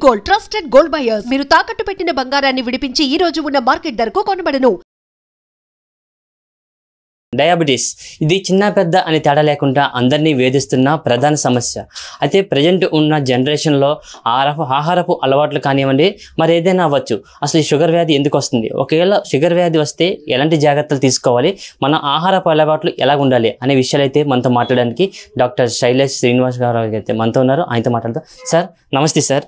Gold trusted gold buyers. మీరు తాకట్టు పెట్టిన బంగారాన్ని విడిపించి ఈ రోజు ఉన్న మార్కెట్ ధరకు కొనబడను. డయాబెటీస్ ఇది చిన్న పెద్ద అని తేడా లేకుండా అందరినీ వేధిస్తున్న ప్రధాన సమస్య. అయితే ప్రజెంట్ ఉన్న జనరేషన్లో ఆహారపు అలవాట్లు కానివ్వండి, మరి ఏదైనా అవ్వచ్చు. అసలు ఈ షుగర్ వ్యాధి ఎందుకు వస్తుంది, ఒకవేళ షుగర్ వ్యాధి వస్తే ఎలాంటి జాగ్రత్తలు తీసుకోవాలి, మన ఆహారపు అలవాట్లు ఎలా ఉండాలి అనే విషయాలు అయితే మనతో మాట్లాడడానికి డాక్టర్ శైలేష్ శ్రీనివాస్ గారు అయితే మనతో ఉన్నారు. ఆయనతో మాట్లాడతాం. సార్ నమస్తే సార్.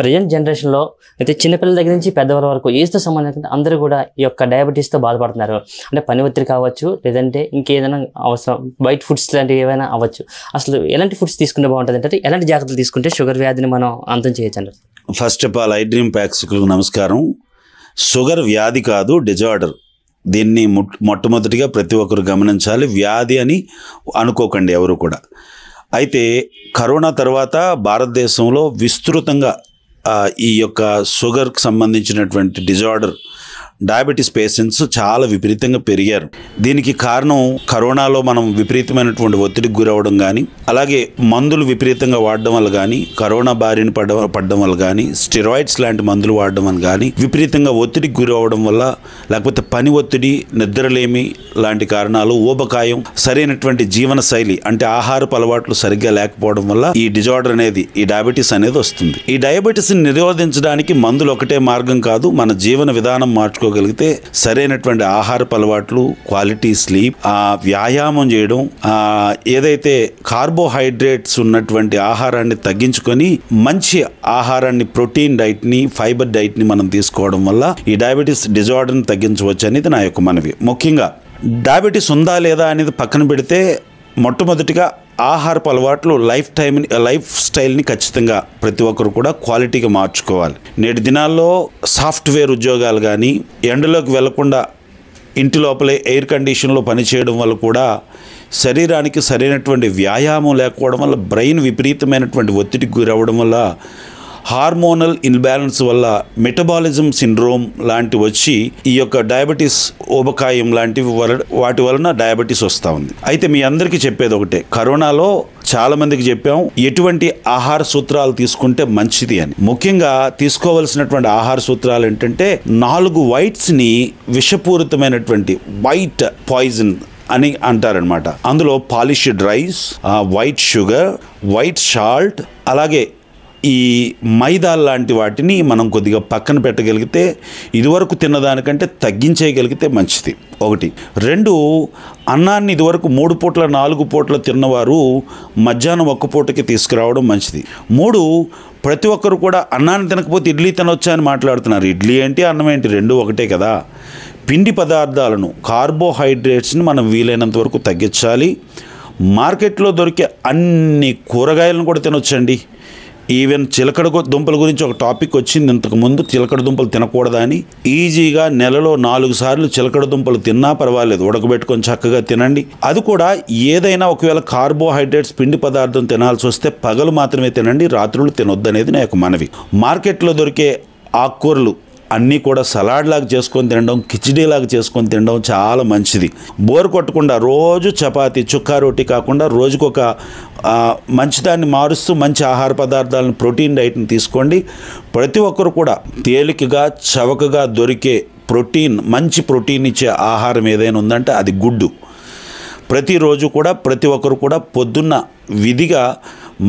ప్రజెంట్ జనరేషన్లో అయితే చిన్నపిల్లల దగ్గర నుంచి పెద్దవాళ్ళ వరకు ఏజ్తో సంబంధించిన అందరూ కూడా ఈ యొక్క డయాబెటీస్తో బాధపడుతున్నారు. అంటే పని ఒత్తిడి కావచ్చు, లేదంటే ఇంకేదైనా అవసరం వైట్ ఫుడ్స్ లాంటివి ఏమైనా అవ్వచ్చు. అసలు ఎలాంటి ఫుడ్స్ తీసుకుంటే బాగుంటుంది, అంటే ఎలాంటి జాగ్రత్తలు తీసుకుంటే షుగర్ వ్యాధిని మనం అంతం చేయొచ్చు అంటారు? First of all I dream ప్రేక్షకులకు నమస్కారం. షుగర్ వ్యాధి కాదు, డిజార్డర్. దీన్ని మొట్టమొదటిగా ప్రతి ఒక్కరు గమనించాలి. వ్యాధి అని అనుకోకండి ఎవరు కూడా. అయితే కరోనా తర్వాత భారతదేశంలో విస్తృతంగా ఈ యొక్క షుగర్కి సంబంధించినటువంటి డిజార్డర్ డయాబెటీస్ పేషెంట్స్ చాలా విపరీతంగా పెరిగారు. దీనికి కారణం కరోనాలో మనం విపరీతమైనటువంటి ఒత్తిడికి గురవడం కానీ, అలాగే మందులు విపరీతంగా వాడడం వల్ల కానీ, కరోనా బారిన పడడం వల్ల కానీ, స్టెరాయిడ్స్ లాంటి మందులు వాడడం వల్ల కానీ, విపరీతంగా ఒత్తిడికి గురవడం వల్ల, లేకపోతే పని ఒత్తిడి, నిద్రలేమి లాంటి కారణాలు, ఊబకాయం, సరైనటువంటి జీవన శైలి అంటే ఆహారపు అలవాట్లు సరిగ్గా లేకపోవడం వల్ల ఈ డిజార్డర్ అనేది, ఈ డయాబెటీస్ అనేది వస్తుంది. ఈ డయాబెటీస్ని నిరోధించడానికి మందులు ఒకటే మార్గం కాదు. మన జీవన విధానం మార్చుకోగలిగితే, సరైనటువంటి ఆహారపు అలవాట్లు, క్వాలిటీ స్లీప్, వ్యాయామం చేయడం, ఏదైతే కార్బోహైడ్రేట్స్ ఉన్నటువంటి ఆహారాన్ని తగ్గించుకొని మంచి ఆహారాన్ని, ప్రోటీన్ డైట్ని, ఫైబర్ డైట్ని మనం తీసుకోవడం వల్ల ఈ డయాబెటీస్ డిజార్డర్ని తగ్గించవచ్చు అనేది నా యొక్క మనవి. ముఖ్యంగా డయాబెటీస్ ఉందా లేదా అనేది పక్కన పెడితే, మొట్టమొదటిగా ఆహారపు అలవాట్లు, లైఫ్ స్టైల్ని ఖచ్చితంగా ప్రతి ఒక్కరు కూడా క్వాలిటీగా మార్చుకోవాలి. నేటి దినాల్లో సాఫ్ట్వేర్ ఉద్యోగాలు కానీ, ఎండలోకి వెళ్లకుండా ఇంటి లోపలే ఎయిర్ కండిషన్లో పనిచేయడం వల్ల కూడా శరీరానికి సరైనటువంటి వ్యాయామం లేకపోవడం వల్ల, బ్రెయిన్ విపరీతమైనటువంటి ఒత్తిడికి గురవడం వల్ల, హార్మోనల్ ఇన్బ్యాలెన్స్ వల్ల మెటబాలిజం సిండ్రోమ్ లాంటి వచ్చి ఈ యొక్క డయాబెటీస్, ఊబకాయం లాంటివి వాటి వలన డయాబెటీస్ వస్తూ ఉంది. అయితే మీ అందరికీ చెప్పేది ఒకటే, కరోనాలో చాలా మందికి చెప్పాం ఎటువంటి ఆహార సూత్రాలు తీసుకుంటే మంచిది అని. ముఖ్యంగా తీసుకోవలసినటువంటి ఆహార సూత్రాలు ఏంటంటే, 4 వైట్స్ని విషపూరితమైనటువంటి వైట్ పాయిజన్ అని అంటారనమాట. అందులో polished rice, white sugar, white salt, అలాగే ఈ మైదా లాంటి వాటిని మనం కొద్దిగా పక్కన పెట్టగలిగితే, ఇదివరకు తిన్నదానికంటే తగ్గించేయగలిగితే మంచిది. 1. 2, అన్నాన్ని ఇదివరకు 3 పూట్ల 4 పూట్ల తిన్నవారు మధ్యాహ్నం 1 పూటకి తీసుకురావడం మంచిది. 3, ప్రతి ఒక్కరు కూడా అన్నాన్ని తినకపోతే ఇడ్లీ తినొచ్చా అని మాట్లాడుతున్నారు. ఇడ్లీ ఏంటి, అన్నం ఏంటి, 2 ఒకటే కదా. పిండి పదార్థాలను, కార్బోహైడ్రేట్స్ని మనం వీలైనంత వరకు తగ్గించాలి. మార్కెట్లో దొరికే అన్ని కూరగాయలను కూడా తినొచ్చండి. ఈవెన్ చిలకడ దుంపల గురించి ఒక టాపిక్ వచ్చింది ఇంతకుముందు, చిలకడ దుంపలు తినకూడదా అని. ఈజీగా నెలలో 4 సార్లు చిలకడ దుంపలు తిన్నా పర్వాలేదు, ఉడకబెట్టుకొని చక్కగా తినండి. అది కూడా ఏదైనా ఒకవేళ కార్బోహైడ్రేట్స్, పిండి పదార్థం తినాల్సి వస్తే పగలు మాత్రమే తినండి, రాత్రులు తినొద్దు అనేది నా యొక్క మనవి. మార్కెట్లో దొరికే ఆకుకూరలు అన్నీ కూడా సలాడ్ లాగా చేసుకొని తినడం, కిచిడీ లాగా చేసుకొని తినడం చాలా మంచిది. బోర్ కొట్టకుండా రోజు చపాతీ, చుక్కా రోటీ కాకుండా రోజుకొక మంచిదాన్ని మారుస్తూ మంచి ఆహార పదార్థాలను, ప్రోటీన్ డైట్ని తీసుకోండి. ప్రతి ఒక్కరు కూడా తేలికగా, చవకగా దొరికే ప్రోటీన్, మంచి ప్రోటీన్ ఇచ్చే ఆహారం ఏదైనా ఉందంటే అది గుడ్డు. ప్రతిరోజు కూడా ప్రతి ఒక్కరు కూడా పొద్దున్న విధిగా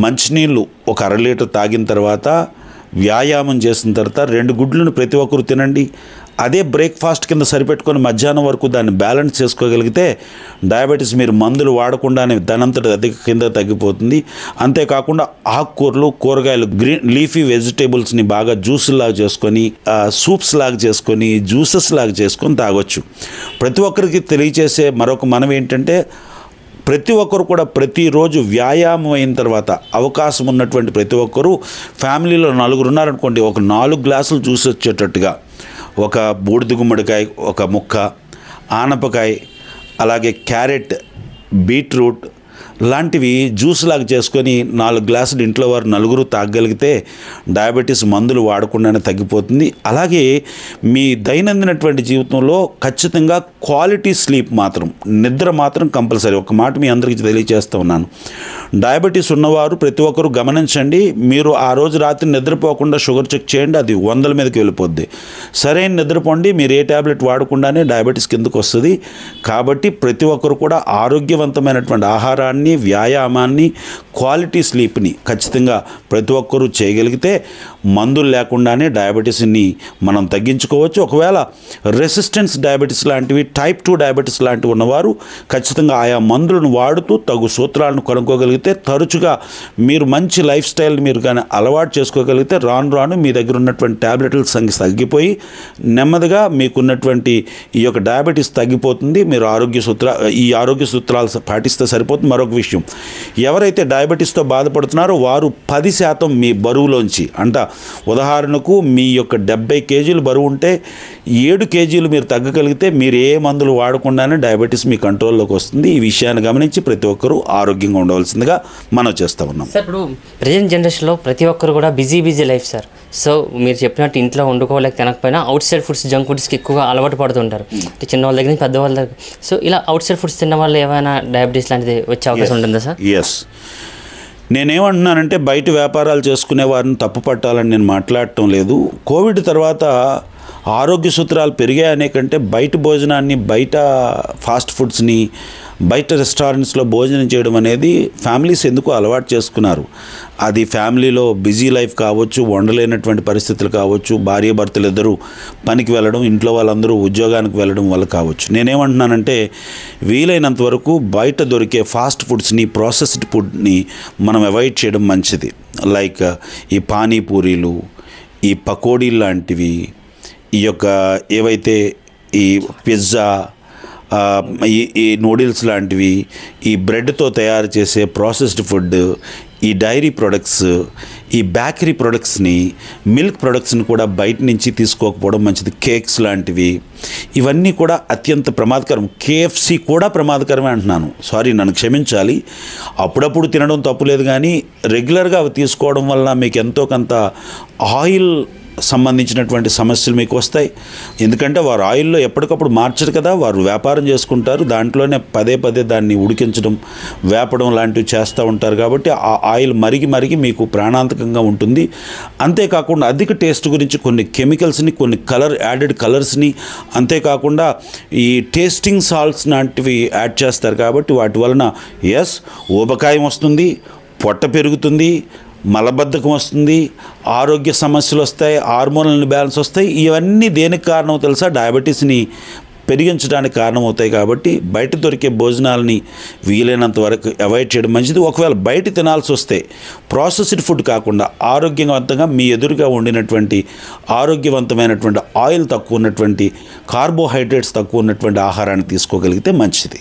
మంచినీళ్ళు ఒక 1/2 లీటర్ తాగిన తర్వాత, వ్యాయామం చేసిన తర్వాత 2 గుడ్లను ప్రతి ఒక్కరు తినండి. అదే బ్రేక్ఫాస్ట్ కింద సరిపెట్టుకొని మధ్యాహ్నం వరకు దాన్ని బ్యాలెన్స్ చేసుకోగలిగితే డయాబెటీస్ మీరు మందులు వాడకుండానే దానంతట అది కింద తగ్గిపోతుంది. అంతేకాకుండా ఆకుకూరలు, కూరగాయలు, గ్రీన్ లీఫీ వెజిటేబుల్స్ని బాగా జ్యూసులు లాగా చేసుకొని, సూప్స్ లాగా చేసుకొని, జ్యూసెస్ లాగా చేసుకొని తాగొచ్చు. ప్రతి ఒక్కరికి తెలియచేసే మరొక మనం ఏంటంటే, ప్రతి ఒక్కరు కూడా ప్రతిరోజు వ్యాయామం అయిన తర్వాత అవకాశం ఉన్నటువంటి ప్రతి ఒక్కరూ, ఫ్యామిలీలో 4 ఉన్నారనుకోండి, ఒక 4 గ్లాసులు జ్యూస్ వచ్చేటట్టుగా, ఒక బూడిద గుమ్మడికాయ ఒక ముక్క, ఆనపకాయ, అలాగే క్యారెట్, బీట్రూట్, లాంటివి జ్యూస్ లాగా చేసుకొని 4 గ్లాసులు ఇంట్లో వారు నలుగురు తాగగలిగితే డయాబెటీస్ మందులు వాడకుండానే తగ్గిపోతుంది. అలాగే మీ దైనందినటువంటి జీవితంలో ఖచ్చితంగా క్వాలిటీ స్లీప్ మాత్రం, నిద్ర మాత్రం కంపల్సరీ. ఒక మాట మీ అందరికీ తెలియజేస్తూ ఉన్నాను, డయాబెటీస్ ఉన్నవారు ప్రతి ఒక్కరు గమనించండి. మీరు ఆ రోజు రాత్రి నిద్రపోకుండా షుగర్ చెక్ చేయండి, అది 100 మీదకి వెళ్ళిపోద్ది. సరైన నిద్రపోండి, మీరు ఏ ట్యాబ్లెట్ వాడకుండానే డయాబెటీస్ కిందకు వస్తుంది. కాబట్టి ప్రతి ఒక్కరు కూడా ఆరోగ్యవంతమైనటువంటి ఆహారాన్ని, వ్యాయామాన్ని, క్వాలిటీ స్లీప్ని ఖచ్చితంగా ప్రతి ఒక్కరూ చేయగలిగితే మందులు లేకుండానే డయాబెటీస్ని మనం తగ్గించుకోవచ్చు. ఒకవేళ రెసిస్టెన్స్ డయాబెటీస్ లాంటివి, టైప్ 2 డయాబెటీస్ లాంటివి ఉన్నవారు ఖచ్చితంగా ఆయా మందులను వాడుతూ తగు సూత్రాలను కనుక్కోగలిగితే, తరచుగా మీరు మంచి లైఫ్ స్టైల్ మీరు కానీ అలవాటు చేసుకోగలిగితే రాను రాను మీ దగ్గర ఉన్నటువంటి ట్యాబ్లెట్ల సంఖ్య తగ్గిపోయి నెమ్మదిగా మీకున్నటువంటి ఈ యొక్క డయాబెటీస్ తగ్గిపోతుంది. మీరు ఈ ఆరోగ్య సూత్రాలు పాటిస్తే సరిపోతుంది. మరొక విషయం, ఎవరైతే డయాబెటీస్తో బాధపడుతున్నారో వారు 10% మీ బరువులోంచి, అంట ఉదాహరణకు మీ యొక్క 70 కేజీలు బరువు ఉంటే 7 కేజీలు మీరు తగ్గగలిగితే మీరు ఏ మందులు వాడకుండానే డయాబెటీస్ మీ కంట్రోల్లోకి వస్తుంది. ఈ విషయాన్ని గమనించి ప్రతి ఒక్కరూ ఆరోగ్యంగా ఉండవలసిందిగా మనం చేస్తూ ఉన్నాం. సార్, ఇప్పుడు ప్రజెంట్ జనరేషన్లో ప్రతి ఒక్కరు కూడా బిజీ లైఫ్ సార్. సో మీరు చెప్పినట్టు ఇంట్లో వండుకోలేక తినకపోయినా అవుట్ సైడ్ ఫుడ్స్, జంక్ ఫుడ్స్కి ఎక్కువగా అలవాటు పడుతుంటారు. అంటే చిన్నవాళ్ళ దగ్గర నుంచి పెద్దవాళ్ళ దగ్గర. సో ఇలా అవుట్ సైడ్ ఫుడ్స్ తిన్న వాళ్ళు ఏమైనా డయాబెటీస్ లాంటిది వచ్చే అవకాశం ఉంటుందా సార్? ఎస్, నేనేమంటున్నానంటే బయట వ్యాపారాలు చేసుకునే వారిని తప్పు పట్టాలని నేను మాట్లాడటం లేదు. కోవిడ్ తర్వాత ఆరోగ్య సూత్రాలు పెరిగాయనే కంటే బయట భోజనాన్ని, బయట ఫాస్ట్ ఫుడ్స్ని, బయట రెస్టారెంట్స్లో భోజనం చేయడం అనేది ఫ్యామిలీస్ ఎందుకు అలవాటు చేసుకున్నారు. అది ఫ్యామిలీలో బిజీ లైఫ్ కావచ్చు, వండలేనటువంటి పరిస్థితులు కావచ్చు, భార్యాభర్తలు ఇద్దరూ పనికి వెళ్ళడం, ఇంట్లో వాళ్ళందరూ ఉద్యోగానికి వెళ్ళడం వల్ల కావచ్చు. నేనేమంటున్నానంటే వీలైనంత వరకు బయట దొరికే ఫాస్ట్ ఫుడ్స్ని, ప్రాసెస్డ్ ఫుడ్ని మనం అవాయిడ్ చేయడం మంచిది. లైక్ ఈ పానీపూరీలు, ఈ పకోడీలు లాంటివి, ఈ యొక్క ఏవైతే ఈ పిజ్జా, ఈ నూడిల్స్ లాంటివి, ఈ బ్రెడ్తో తయారు చేసే ప్రాసెస్డ్ ఫుడ్, ఈ డైరీ ప్రొడక్ట్స్, ఈ బేకరీ ప్రొడక్ట్స్ని, మిల్క్ ప్రొడక్ట్స్ని కూడా బయట నుంచి తీసుకోకపోవడం మంచిది. కేక్స్ లాంటివి ఇవన్నీ కూడా అత్యంత ప్రమాదకరం. KFC కూడా ప్రమాదకరమే అంటున్నాను, సారీ నన్ను క్షమించాలి. అప్పుడప్పుడు తినడం తప్పులేదు, కానీ రెగ్యులర్గా అవి తీసుకోవడం వల్ల మీకు ఎంతో కొంత ఆయిల్ సంబంధించినటువంటి సమస్యలు మీకు వస్తాయి. ఎందుకంటే వారు ఆయిల్లో ఎప్పటికప్పుడు మార్చరు కదా, వారు వ్యాపారం చేసుకుంటారు, దాంట్లోనే పదే దాన్ని ఉడికించడం, వేపడం లాంటివి చేస్తూ ఉంటారు. కాబట్టి ఆ ఆయిల్ మరిగి మీకు ప్రాణాంతకంగా ఉంటుంది. అంతేకాకుండా అధిక టేస్ట్ గురించి కొన్ని కెమికల్స్ని, కొన్ని యాడెడ్ కలర్స్ని, అంతేకాకుండా ఈ టేస్టింగ్ సాల్ట్స్ లాంటివి యాడ్ చేస్తారు. కాబట్టి వాటి వలన ఊబకాయం వస్తుంది, పొట్ట పెరుగుతుంది, మలబద్ధకం వస్తుంది, ఆరోగ్య సమస్యలు వస్తాయి, హార్మోనల్ బ్యాలెన్స్ వస్తాయి. ఇవన్నీ దేనికి కారణం తెలుసా? డయాబెటీస్ని పెరిగించడానికి కారణమవుతాయి. కాబట్టి బయట దొరికే భోజనాలని వీలైనంత వరకు అవాయిడ్ చేయడం మంచిది. ఒకవేళ బయట తినాల్సి వస్తే ప్రాసెస్డ్ ఫుడ్ కాకుండా ఆరోగ్యవంతంగా మీ ఎదురుగా వండినటువంటి ఆరోగ్యవంతమైనటువంటి ఆయిల్ తక్కువ ఉన్నటువంటి, కార్బోహైడ్రేట్స్ తక్కువ ఉన్నటువంటి ఆహారాన్ని తీసుకోగలిగితే మంచిది.